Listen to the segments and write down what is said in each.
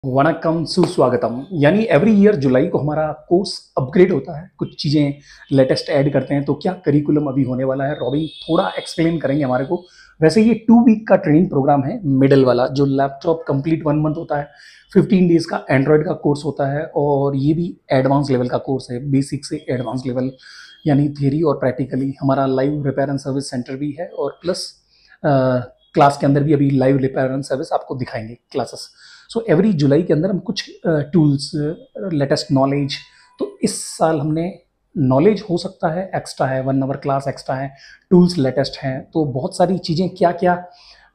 वणक्कम सुस्वागतम। यानी every year जुलाई को हमारा कोर्स अपग्रेड होता है, कुछ चीज़ें लेटेस्ट ऐड करते हैं। तो क्या करिकुलम अभी होने वाला है, रॉबिन थोड़ा एक्सप्लेन करेंगे हमारे को। वैसे ये 2 वीक का ट्रेनिंग प्रोग्राम है, मिडल वाला जो लैपटॉप कंप्लीट 1 मंथ होता है, 15 डेज का एंड्रॉयड का कोर्स होता है, और ये भी एडवांस लेवल का कोर्स है, बेसिक से एडवांस लेवल, यानी थियरी और प्रैक्टिकली। हमारा live repair and service centre भी है, और प्लस क्लास के अंदर भी अभी लाइव रिपेयर एंड सर्विस आपको दिखाएंगे क्लासेस। सो एवरी जुलाई के अंदर हम कुछ टूल्स, लेटेस्ट नॉलेज, तो इस साल हमने नॉलेज हो सकता है एक्स्ट्रा है, 1 आवर क्लास एक्स्ट्रा है, टूल्स लेटेस्ट हैं, तो बहुत सारी चीज़ें क्या क्या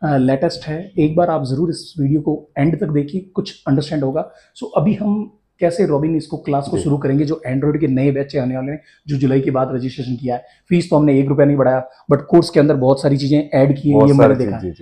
लेटेस्ट है। एक बार आप ज़रूर इस वीडियो को एंड तक देखिए, कुछ अंडरस्टैंड होगा। सो अभी हम कैसे रॉबिन इसको क्लास को शुरू करेंगे, जो एंड्रॉइड के नए बैच आने वाले हैं, जो जुलाई के बाद रजिस्ट्रेशन किया है। फीस तो हमने 1 रुपया नहीं बढ़ाया, बट कोर्स के अंदर बहुत सारी चीज़ें ऐड की है, ये मैंने देखा है।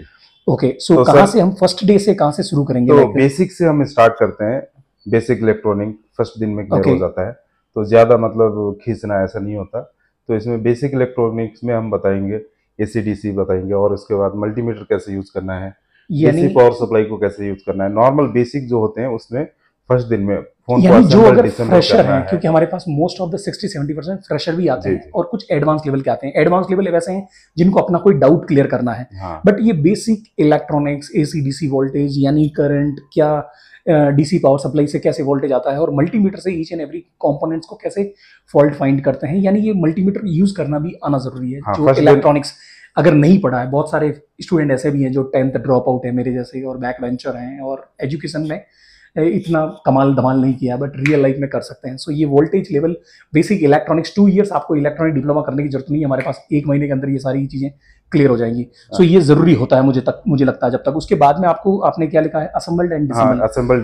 ओके, सो कहाँ से हम फर्स्ट डे से कहाँ से शुरू करेंगे? तो बेसिक से हम स्टार्ट करते हैं। बेसिक इलेक्ट्रॉनिक फर्स्ट दिन में क्लियर हो जाता है, तो ज़्यादा मतलब खींचना ऐसा नहीं होता। तो इसमें बेसिक इलेक्ट्रॉनिक्स में हम बताएंगे, एसी-डीसी बताएंगे, और उसके बाद मल्टीमीटर कैसे यूज़ करना है, डीसी पावर सप्लाई को कैसे यूज़ करना है। नॉर्मल बेसिक जो होते हैं उसमें फर्स्ट दिन में फोन को जो अगर फ्रेशर है, क्योंकि हमारे पास मोस्ट ऑफ द 60-70% फ्रेशर भी आते हैं, और कुछ एडवांस लेवल के आते हैं। एडवांस लेवल वैसे हैं जिनको अपना कोई डाउट क्लियर करना है, बट ये basic electronics, AC DC voltage, यानी करंट क्या, डीसी पावर सप्लाई से कैसे वोल्टेज आता है, और मल्टीमीटर से ईच एंड एवरी कंपोनेंट्स को कैसे फॉल्ट फाइंड करते हैं, यानी ये मल्टीमीटर यूज करना भी आना जरूरी है। जो इलेक्ट्रॉनिक्स अगर नहीं पढ़ा है, बहुत सारे स्टूडेंट ऐसे भी हैं जो 10th ड्रॉप आउट है मेरे जैसे, और बैक बेंचर हैं, और एजुकेशन में इतना कमाल धमाल नहीं किया, बट रियल लाइफ में कर सकते हैं। सो ये voltage level, basic electronics, 2 years आपको इलेक्ट्रॉनिक डिप्लोमा करने की जरूरत नहीं है, हमारे पास 1 महीने के अंदर ये सारी चीजें क्लियर हो जाएंगी। सो ये जरूरी होता है मुझे लगता है। जब तक उसके बाद में आपने क्या लिखा है, असेंबल्ड एंड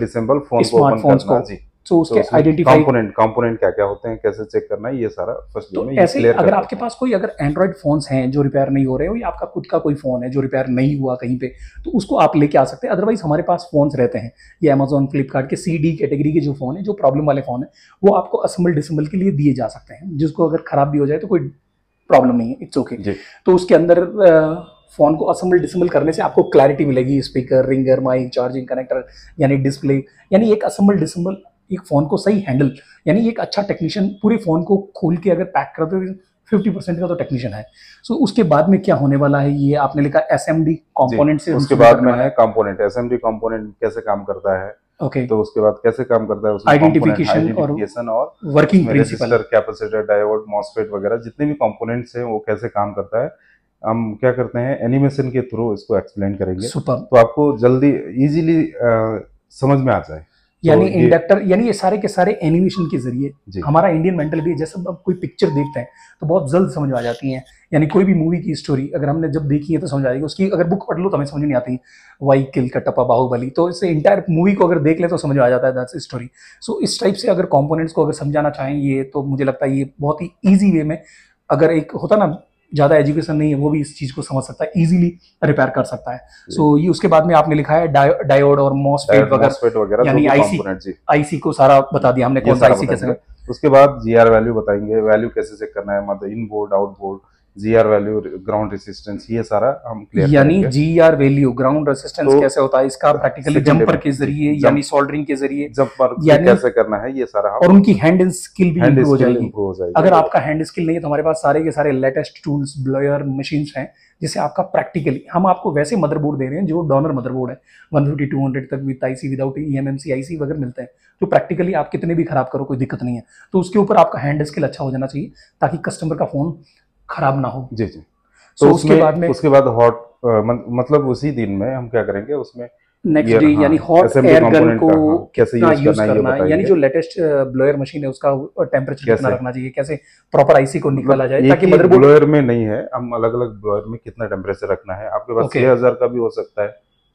डिसेंबल स्मार्टफोन्स को, तो उसके आइडेंटिफाई कंपोनेंट क्या क्या होते हैं, कैसे चेक करना है, ये सारा फर्स्ट तो ऐसे अगर आपके पास कोई अगर एंड्रॉइड फोन्स हैं जो रिपेयर नहीं हो रहे हो, या आपका खुद का कोई फोन है जो रिपेयर नहीं हुआ कहीं पे, तो उसको आप लेके आ सकते हैं। अदरवाइज हमारे पास फोन्स रहते हैं, ये अमेजोन फ्लिपकार्ट के CD कैटेगरी के जो फोन है, जो प्रॉब्लम वाले फोन है, वो आपको असेंबल डिसेंबल के लिए दिए जा सकते हैं, जिसको अगर खराब भी हो जाए तो कोई प्रॉब्लम नहीं है, इट्स ओके। तो उसके अंदर फोन को असेंबल डिसेंबल करने से आपको क्लैरिटी मिलेगी, speaker, ringer, mike, charging connector, यानी डिस्प्ले, यानी एक असेंबल डिसेंबल एक फोन को सही हैंडल, यानी एक अच्छा टेक्नीशियन पूरे फोन को खोल के अगर पैक कर दे, 50% का तो टेक्नीशियन है। सो उसके बाद में क्या होने वाला है, ये आपने लिखा SMD कंपोनेंट से, उसके बाद में है कंपोनेंट, SMD कंपोनेंट कैसे काम करता है। ओके, तो उसके बाद कैसे काम करता है, उसमें आइडेंटिफिकेशन और working principle, capacitor, diode, MOSFET वगैरह जितने भी कंपोनेंट्स हैं वो कैसे काम करता है। हम क्या करते हैं, एनिमेशन के थ्रू इसको एक्सप्लेन करेंगे, तो आपको जल्दी इजीली समझ में आ जाए। यानी इंडक्टर, यानी ये सारे के सारे एनिमेशन के जरिए हमारा इंडियन मेंटल भी, जैसे अब कोई पिक्चर देखते हैं तो बहुत जल्द समझ में आ जाती है। यानी कोई भी मूवी की स्टोरी अगर हमने जब देखी है तो समझ आएगी, उसकी अगर बुक पढ़ लो तो हमें समझ नहीं आती, वाई किल कटप्पा बाहुबली, तो इससे इंटायर मूवी को अगर देख ले तो समझ में आ जाता है दैट्स स्टोरी। सो इस टाइप से अगर कंपोनेंट्स को अगर समझाना चाहें ये, तो मुझे लगता है ये बहुत ही ईजी वे में, अगर एक होता ना ज़्यादा एजुकेशन नहीं है, वो भी इस चीज़ को समझ सकता है, इजीली रिपेयर कर सकता है। सो ये उसके बाद में आपने लिखा है डायोड और मॉसफेट वगैरह, यानी आईसी को सारा बता दिया हमने, कौन सा आईसी कैसे। उसके बाद GR वैल्यू बताएंगे, वैल्यू कैसे चेक करना है, मतलब इन board, out board, GR value, ground resistance, ये सारा हम क्लियर यानी GR वैल्यू, ग्राउंड रेजिस्टेंस कैसे होता है, इसका प्रैक्टिकली जंपर के जरिए, यानी सोल्डरिंग के जरिए जंपर कैसे करना है, ये सारा, और उनकी हैंड स्किल भी इंप्रूव हो जाएगी। अगर आपका हैंड स्किल नहीं है तो हमारे पास सारे के सारे लेटेस्ट टूल्स, ब्लोयर मशीन्स हैं, जिससे आपका प्रैक्टिकली, हम आपको वैसे मदरबोर्ड दे रहे हैं जो डोनर मदरबोर्ड है, 150-200 तक with IC, without eMMC IC वगैरह मिलते हैं, तो प्रैक्टिकली आप कितने भी खराब करो कोई दिक्कत नहीं है। तो उसके ऊपर आपका हैंड स्किल अच्छा हो जाना चाहिए, ताकि कस्टमर का फोन खराब ना हो। जी। तो उसके बाद हॉट, मतलब उसी दिन में हम क्या करेंगे, उसमें नेक्स्ट डे यानी हॉट एयर गन को कैसे यूज करना है, यानी जो लेटेस्ट ब्लोयर मशीन है उसका टेम्परेचर कितना रखना चाहिए, कैसे प्रॉपर आईसी को निकाला जाए, ताकि मदरबोर्ड ब्लोयर में नहीं है, हम अलग अलग ब्लोयर में कितना टेम्परेचर रखना है। आपके पास 6000 का भी हो सकता है,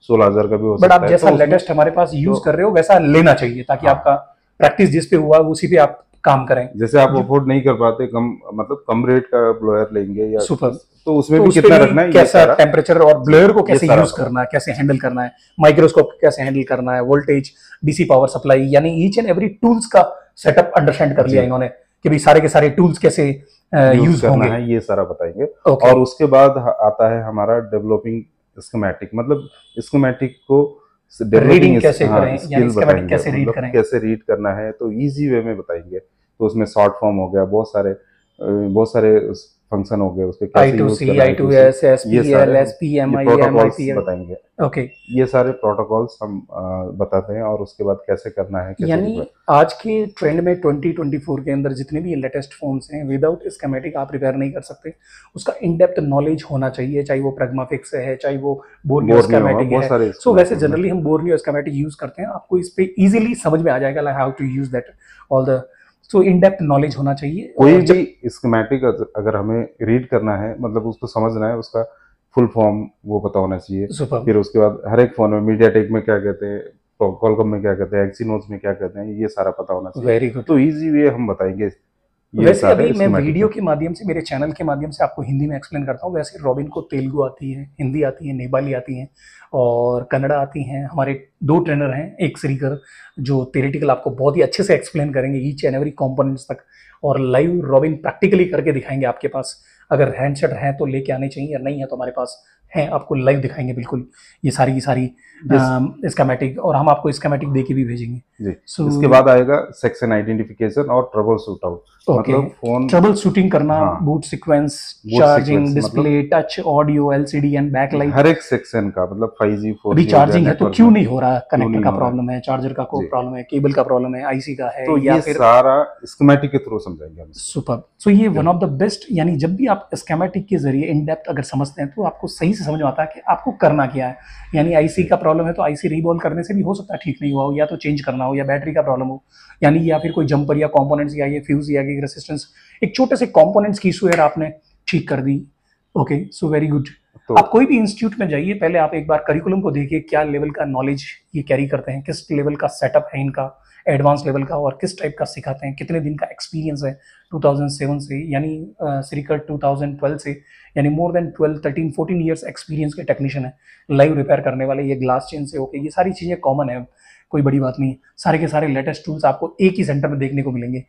16000 का भी हो सकता है, बट आप जैसा लेटेस्ट हमारे पास यूज कर रहे हो वैसा लेना चाहिए, ताकि आपका प्रैक्टिस जिस पे हुआ उसी पे आप काम करें। जैसे आप अफोर्ड नहीं कर पाते, कम रेट का ब्लोयर लेंगे या सुपर, तो उसमें भी कितना रखना है, कैसा टेम्परेचर, और ब्लोयर को कैसे यूज करना है, कैसे हैंडल करना है, माइक्रोस्कोप कैसे हैंडल करना है, वोल्टेज, डीसी पावर सप्लाई, यानी ईच एंड एवरी टूल्स का सेटअप अंडरस्टैंड कर लिया इन्होंने, कि भाई सारे के सारे टूल्स कैसे यूज होंगे, ये सारा बताएंगे। और उसके बाद आता है हमारा डेवलपिंग स्कीमेटिक, मतलब स्कीमेटिक को रीडिंग कैसे करें, यानी स्किल स्कीमेटिक बताएंगे, कैसे रीड मतलब करें। कैसे रीड करना है तो इजी वे में बताएंगे। तो उसमें शॉर्ट फॉर्म हो गया, बहुत सारे फंक्शन हो गए, उसके कैसे यूज I2C, करना है, I2S, ये सारे SPL, हम ये SPMI, प्रोटोकॉल्स MIPL। बताएंगे। ओके, ये सारे प्रोटोकॉल्स हम बताते हैं, और उसके बाद कैसे करना है, कैसे यानी रिपेयर। आज के ट्रेंड में 2024 के अंदर जितने भी लेटेस्ट फोन्स हैं, विदाउट स्कीमेटिक आप रिपेयर नहीं कर सकते। उसका इन डेप्थ नॉलेज होना चाहिए, चाहे वो प्रेग्माफिक्स है, चाहे वो बोर्नियो बोर्नियो है, स्कीमेटिक बहुत है। सारे सो वैसे स्कीमेटिक में। जनरली हम बोर्नियो स्कीमेटिक यूज करते हैं, आपको इस पे इजीली समझ में आ जाएगा like how to use that all the. So in depth knowledge होना चाहिए। कोई और जब भी स्कीमेटिक अगर हमें रीड करना है, मतलब उसको समझना है, उसका फुल फॉर्म वो पता होना चाहिए। सुपर, फिर उसके बाद हर एक फोन में मीडियाटेक में क्या कहते हैं, क्वालकॉम में क्या कहते हैं, एक्सीनोस में क्या कहते हैं, ये सारा पता होना चाहिए। Very good. तो इजी वे हम बताएंगे ये वैसे अभी सारे मैं स्कीमेटिक वीडियो में। के माध्यम से, मेरे चैनल के माध्यम से आपको हिंदी में एक्सप्लेन करता हूँ। वैसे रॉबिन को तेलुगु आती है, हिंदी आती है, नेपाली आती है और कन्नड़ा आती हैं। हमारे 2 ट्रेनर हैं, एक श्रीकर जो थ्योरेटिकल आपको बहुत ही अच्छे से एक्सप्लेन करेंगे ईच एंड एवरी कंपोनेंट्स तक, और लाइव रॉबिन प्रैक्टिकली करके दिखाएंगे आपके पास। अगर हैंडसेट है तो लेके आने चाहिए, या नहीं है तो हमारे पास है, आपको लाइव दिखाएंगे बिल्कुल ये सारी की सारी स्कीमेटिक, और हम आपको स्कीमेटिक दे के भी भेजेंगे। जी। सो इसके बाद आएगा सेक्शन आइडेंटिफिकेशन और ट्रबल शूट आउट। ओके, मतलब फोन, ट्रबल शूटिंग करना, हाँ, boot sequence, boot charging, sequence, मतलब display, touch, audio, LCD and backlight. हर एक सेक्शन का, मतलब 5G अभी 4G हो गया, चार्जिंग है तो नेटवर्क क्यों में नहीं हो रहा, क्यों कनेक्टर नहीं का हो रहा है। प्रॉब्लम है, चार्जर का को जी। प्रॉब्लम है, केबल का प्रॉब्लम है, आईसी का है, तो या ये फिर सारा स्कीमेटिक के थ्रू समझाएंगे हम इसको। सुपर। सो ये वन ऑफ द बेस्ट, यानी जब भी आप स्कीमेटिक के जरिए इन डेप्थ अगर समझते हैं तो आपको सही से समझ में आता है कि आपको करना क्या है। यानी आईसी का प्रॉब्लम है तो आईसी रीबॉल करने से भी हो सकता है ठीक नहीं हुआ हो, या तो चेंज करना हो, या बैटरी का प्रॉब्लम हो, यानी या फिर कोई जंपर या कंपोनेंट्स या ये फ्यूज या रेसिस्टेंस, एक छोटे से कंपोनेंट्स की इशू है, आपने ठीक कर दी। Okay, so very good. तो आप कोई भी इंस्टीट्यूट में जाइए, पहले आप एक बार करिकुलम को देखिए, क्या लेवल का नॉलेज ये कैरी करते हैं, किस लेवल का सेटअप है इनका, एडवांस लेवल का, और किस टाइप का सिखाते हैं, कितने दिन का एक्सपीरियंस है 2007 से, यानी श्रीकर 2012 से, यानी मोर देन 12 13 14 ईयर्स एक्सपीरियंस के टेक्नीशियन है, लाइव रिपेयर करने वाले। ये ग्लास चेन से ओके, ये सारी चीज़ें कॉमन है, कोई बड़ी बात नहीं। सारे के सारे लेटेस्ट टूल्स आपको एक ही सेंटर में देखने को मिलेंगे।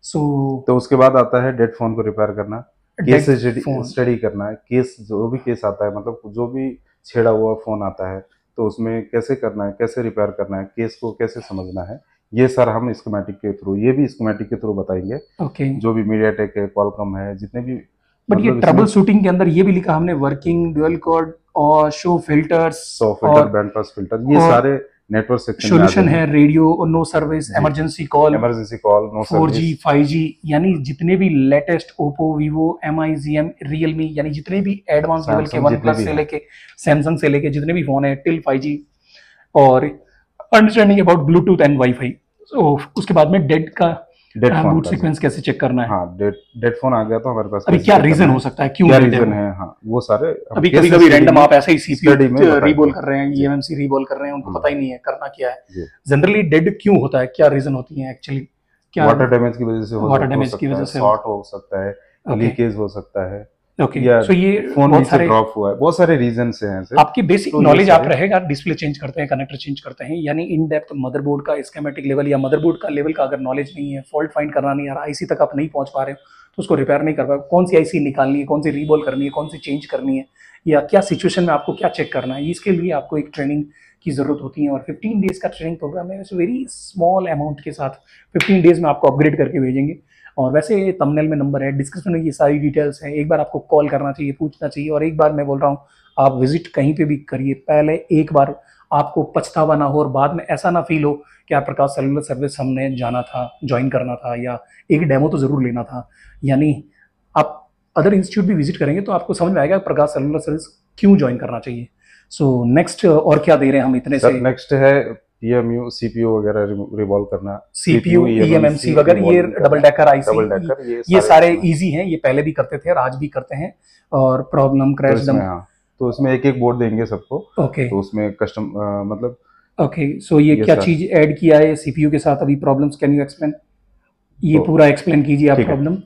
सो तो उसके बाद आता है डेड फोन को रिपेयर करना, केस डेड फोन, स्टडी करना है। केस, जो भी केस आता है, मतलब जो भी छेड़ा हुआ फोन आता है, तो उसमें कैसे करना है, कैसे रिपेयर करना है, केस को कैसे समझना है, ये सर हम स्कीमेटिक के थ्रू, ये भी स्कीमेटिक के थ्रू बताएंगे। ओके। जो भी मीडियाटेक है, क्वालकॉम है, जितने भी, बट ये मतलब ट्रबल इसमें शूटिंग के अंदर ये भी लिखा हमने, वर्किंग ड्यूअल कोड और शो फिल्टर्स, सौ फिल्टर, और बैंड पास फिल्टर, ये सारे नेटवर्क सेक्शन में आ सॉल्यूशन जाएंगे। है, रेडियो और नो सर्विस, जी। Emergency call, emergency call, no 4G service. 5G, यानी जितने भी latest Oppo, Vivo, MI, ZM, Realme, यानी जितने भी एडवांस लेवल के, सैमसंग, वन जितने प्लस भी से हैं। लेके सैमसंग से लेके जितने भी फोन है टिल 5G, और understanding about Bluetooth and WiFi. So उसके बाद में डेड का डेड फोन बूट का, सीक्वेंस कैसे चेक करना है, हाँ, डेड फोन आ गया तो हमारे पास अभी कैसे क्या चेक रीजन करना हो है, सकता है, क्यों क्या डेड है रीजन वो। है, हाँ, वो सारे हम अभी केस कभी कभी स्टडी रैंडम में, आप ऐसे ही सीपीयू स्टडी में रीबॉल बताएंगे। कर रहे हैं, जी। ईएमएमसी रीबॉल कर रहे हैं, उनको पता ही नहीं है करना क्या है। जी। जनरली डेड क्यों होता है, क्या रीजन होती है एक्चुअली, क्या वाटर डैमेज की वजह से वाटर हो डैमेज की सकता वजह है, से। शॉर्ट हो सकता है, ओके, लीकेज हो सकता है, ओके। या सो ये फोन बहुत नीचे सारे ड्रॉप हुआ है, बहुत सारे रीजन हैं ऐसे। आपकी बेसिक तो ये नॉलेज आप सारे, रहेगा, डिस्प्ले चेंज करते हैं, कनेक्टर चेंज करते हैं, यानी इन डेप्थ मदरबोर्ड का स्कीमेटिक लेवल या मदरबोर्ड का लेवल का अगर नॉलेज नहीं है, फॉल्ट फाइंड करना नहीं आ रहा, आईसी तक आप नहीं पहुंच पा रहे हो, तो उसको रिपेयर नहीं कर पाए, कौन सी आईसी निकालनी है, कौन सी रीबॉल करनी है, कौन सी चेंज करनी है, या क्या सिचुएशन में आपको क्या चेक करना है, इसके लिए आपको एक ट्रेनिंग की जरूरत होती है। और 15 डेज का ट्रेनिंग प्रोग्राम है, वेरी स्मॉल अमाउंट के साथ 15 डेज में आपको अपग्रेड करके भेजेंगे। और वैसे थंबनेल में नंबर है, डिस्क्रिप्शन में ये सारी डिटेल्स हैं, एक बार आपको कॉल करना चाहिए, पूछना चाहिए, और एक बार मैं बोल रहा हूँ आप विजिट कहीं पे भी करिए, पहले एक बार आपको पछतावा ना हो और बाद में ऐसा ना फील हो कि यार प्रकाश सेलुलर सर्विस हमने जाना था, ज्वाइन करना था, या एक डेमो तो जरूर लेना था। यानी आप अदर इंस्टीट्यूट भी विजिट करेंगे तो आपको समझ में आएगा प्रकाश सेलुलर सर्विस क्यों ज्वाइन करना चाहिए। सो नेक्स्ट और क्या दे रहे हैं हम इतने सर से, नेक्स्ट है पीएमयू, सीपीयू वगैरह रिवॉल्व करना, सीपीयू, ईएमएमसी वगैरह, ये double decker IC, double decker, ये सारे इजी हैं, ये पहले भी करते थे और आज भी करते हैं। और प्रॉब्लम, तो क्रैश, इसमें, हाँ, तो उसमें एक एक बोर्ड देंगे सबको। ओके, तो उसमें कस्टम, मतलब ओके। सो ये क्या सर, चीज ऐड किया है सीपीयू के साथ अभी, प्रॉब्लम्स, कैन यू एक्सप्लेन, ये तो पूरा एक्सप्लेन कीजिए आप ठीक है। प्रॉब्लम।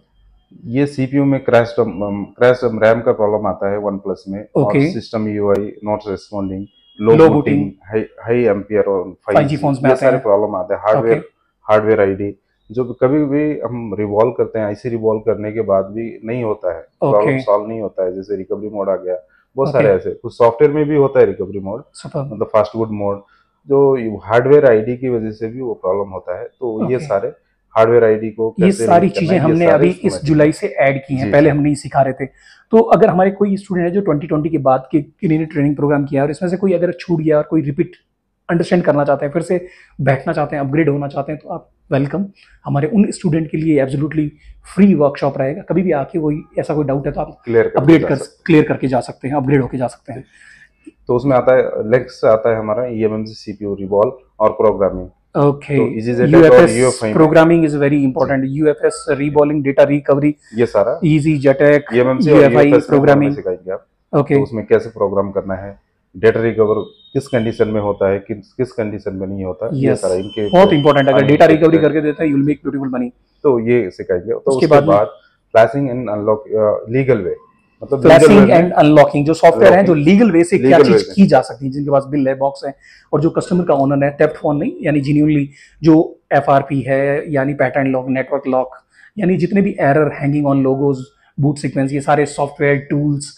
ये सीपीयू में क्रैश रैम का प्रॉब्लम आता है वन प्लस में, और okay, system UI not responding, low low booting, booting, high ampere और 5G फोन्स में ये आते सारे हैं। प्रॉब्लम आते हैं। ओके, हार्डवेयर आईडी, जो कभी भी हम रिवॉल्व करते हैं, आईसी रिवॉल्व करने के बाद भी नहीं होता है, प्रॉब्लम ओके, सॉल्व नहीं होता है, जैसे रिकवरी मोड आ गया, बहुत ओके, सारे ऐसे, कुछ सॉफ्टवेयर में भी होता है रिकवरी मोड, सुपर, मतलब फास्ट फूड मोड, जो हार्डवेयर आईडी की वजह से भी वो प्रॉब्लम होता है। तो ये सारे हार्डवेयर आईडी को ये कैसे सारी लिंक करना चीजें है, ये हमने सारे अभी इसमें इस material जुलाई से ऐड की हैं, जी पहले जी हम नहीं सिखा रहे थे। तो अगर हमारे कोई स्टूडेंट है जो 2020 के बाद के किन्हीं ट्रेनिंग प्रोग्राम किया है और इसमें से कोई अगर छूट गया और कोई रिपीट अंडरस्टैंड करना चाहते हैं, फिर से बैठना चाहते हैं, अपग्रेड होना चाहते हैं, तो आप वेलकम। हमारे उन स्टूडेंट के लिए एब्सोल्युटली फ्री वर्कशॉप रहेगा। कभी भी आके कोई ऐसा कोई डाउट है तो आप अपग्रेड क्लियर करके जा सकते हैं, अपग्रेड होके जा सकते हैं। तो उसमें आता है नेक्स्ट आता है हमारा eMMC CPU रिवॉल्व और प्रोग्रामिंग। ओके, तो UFS programming is very important. UFS reballing, data recovery, ये सारा इजी जेटेक, eMMC यूएफआई और प्रोग्रामिंग सिखाएंगे आप। ओके, तो उसमें कैसे प्रोग्राम करना है, डेटा रिकवर किस कंडीशन में होता है, किस कंडीशन में नहीं होता, ये सारा इनके बहुत इंपॉर्टेंट है। अगर डेटा रिकवरी करके देता है you will make beautiful money, तो ये सिखाएंगे। तो उसके बाद flashing and unlock legal way, मतलब फ्लैशिंग एंड अनलॉकिंग जो सॉफ्टवेयर है जो लीगल वे से क्या चीज की जा सकती है, जिनके पास बिल है, बॉक्स है और जो कस्टमर का ओनर है, थेफ्ट फोन नहीं, यानी जेन्युइनली जो एफआरपी है, यानी पैटर्न लॉक, नेटवर्क लॉक, यानी जितने भी error, hanging on logos, boot sequence, ये सारे सॉफ्टवेयर टूल्स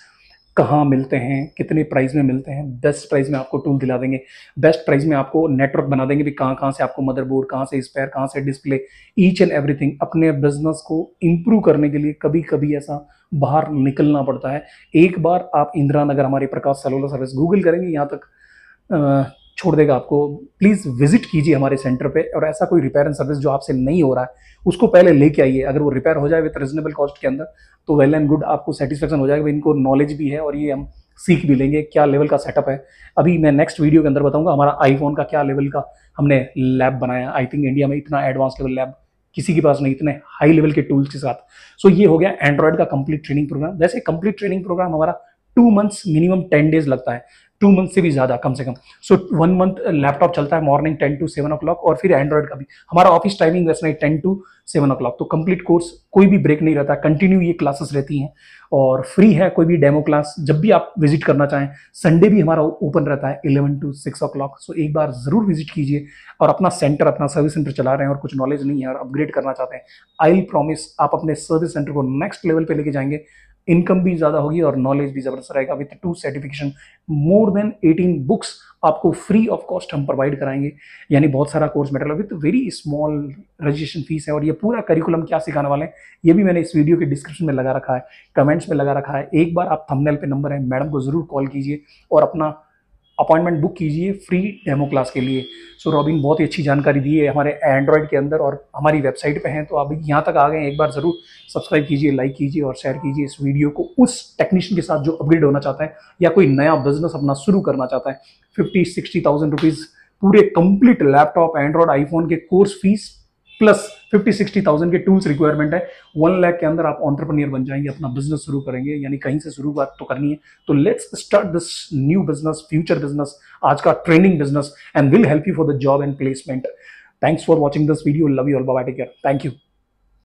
कहाँ मिलते हैं, कितने प्राइस में मिलते हैं, बेस्ट प्राइस में आपको टूल दिला देंगे, बेस्ट प्राइस में आपको नेटवर्क बना देंगे भी कहाँ कहाँ से आपको मदरबोर्ड, कहाँ से स्पेयर, कहाँ से डिस्प्ले, ईच एंड एवरीथिंग। अपने बिजनेस को इंप्रूव करने के लिए कभी कभी ऐसा बाहर निकलना पड़ता है। एक बार आप इंदिरा नगर हमारी प्रकाश सेलुलर सर्विस गूगल करेंगे, यहाँ तक छोड़ देगा आपको। प्लीज़ विजिट कीजिए हमारे सेंटर पे, और ऐसा कोई रिपेयर एंड सर्विस जो आपसे नहीं हो रहा है उसको पहले लेके आइए। अगर वो रिपेयर हो जाए विद रीजनेबल कॉस्ट के अंदर तो वेल एंड गुड, आपको सेटिस्फेक्शन हो जाएगा, इनको नॉलेज भी है और ये हम सीख भी लेंगे क्या लेवल का सेटअप है। अभी मैं नेक्स्ट वीडियो के अंदर बताऊंगा हमारा आईफोन का क्या लेवल का हमने लैब बनाया। आई थिंक इंडिया में इतना एडवांस लेवल लैब किसी के पास नहीं, इतने हाई लेवल के टूल्स के साथ। सो ये हो गया एंड्रॉयड का कंप्लीट ट्रेनिंग प्रोग्राम। वैसे कंप्लीट ट्रेनिंग प्रोग्राम हमारा 2 मंथ्स मिनिमम 10 डेज लगता है, 2 मंथ से भी ज्यादा कम से कम। सो 1 मंथ लैपटॉप चलता है मॉर्निंग 10 to 7 o'clock, और फिर एंड्रॉयड का भी हमारा ऑफिस टाइमिंग वैसे नहीं 10 to 7 o'clock। तो कंप्लीट कोर्स कोई भी ब्रेक नहीं रहता, कंटिन्यू ये क्लासेस रहती हैं और फ्री है। कोई भी डेमो क्लास जब भी आप विजिट करना चाहें, संडे भी हमारा ओपन रहता है 11 to 6 o'clock। सो एक बार जरूर विजिट कीजिए और अपना सेंटर, अपना सर्विस सेंटर चला रहे हैं और कुछ नॉलेज नहीं है और अपग्रेड करना चाहते हैं, आई विल प्रॉमिस आप अपने सर्विस सेंटर को नेक्स्ट लेवल पे लेके जाएंगे। इनकम भी ज्यादा होगी और नॉलेज भी जबरदस्त रहेगा। With 2 certification, more than 18 books आपको फ्री ऑफ कॉस्ट हम प्रोवाइड कराएंगे, यानी बहुत सारा course material with very small registration fees है। और ये पूरा करिकुलम क्या सिखाने वाले हैं ये भी मैंने इस वीडियो के डिस्क्रिप्शन में लगा रखा है, कमेंट्स में लगा रखा है। एक बार आप थंबनेल पे नंबर है, मैडम को जरूर कॉल कीजिए और अपना अपॉइंटमेंट बुक कीजिए फ्री डेमो क्लास के लिए। सो रॉबिन बहुत ही अच्छी जानकारी दी है हमारे एंड्रॉयड के अंदर और हमारी वेबसाइट पे हैं। तो आप यहाँ तक आ गए हैं, एक बार ज़रूर सब्सक्राइब कीजिए, लाइक कीजिए और शेयर कीजिए इस वीडियो को उस टेक्नीशियन के साथ जो अपग्रेड होना चाहता है या कोई नया बिजनेस अपना शुरू करना चाहता है। 50-60,000 रुपीज़ पूरे कंप्लीट लैपटॉप, एंड्रॉयड, आईफोन के कोर्स फीस प्लस 50-60,000 के टूल्स रिक्वायरमेंट है। 1 लाख के अंदर आप एंटरप्रेन्योर बन जाएंगे, अपना बिजनेस शुरू करेंगे, यानी कहीं से शुरुआत तो करनी है। तो let's start this new business, future business, आज का training business, and will help you for the job and placement. Thanks for watching this video, love you all, bye, take care, thank you.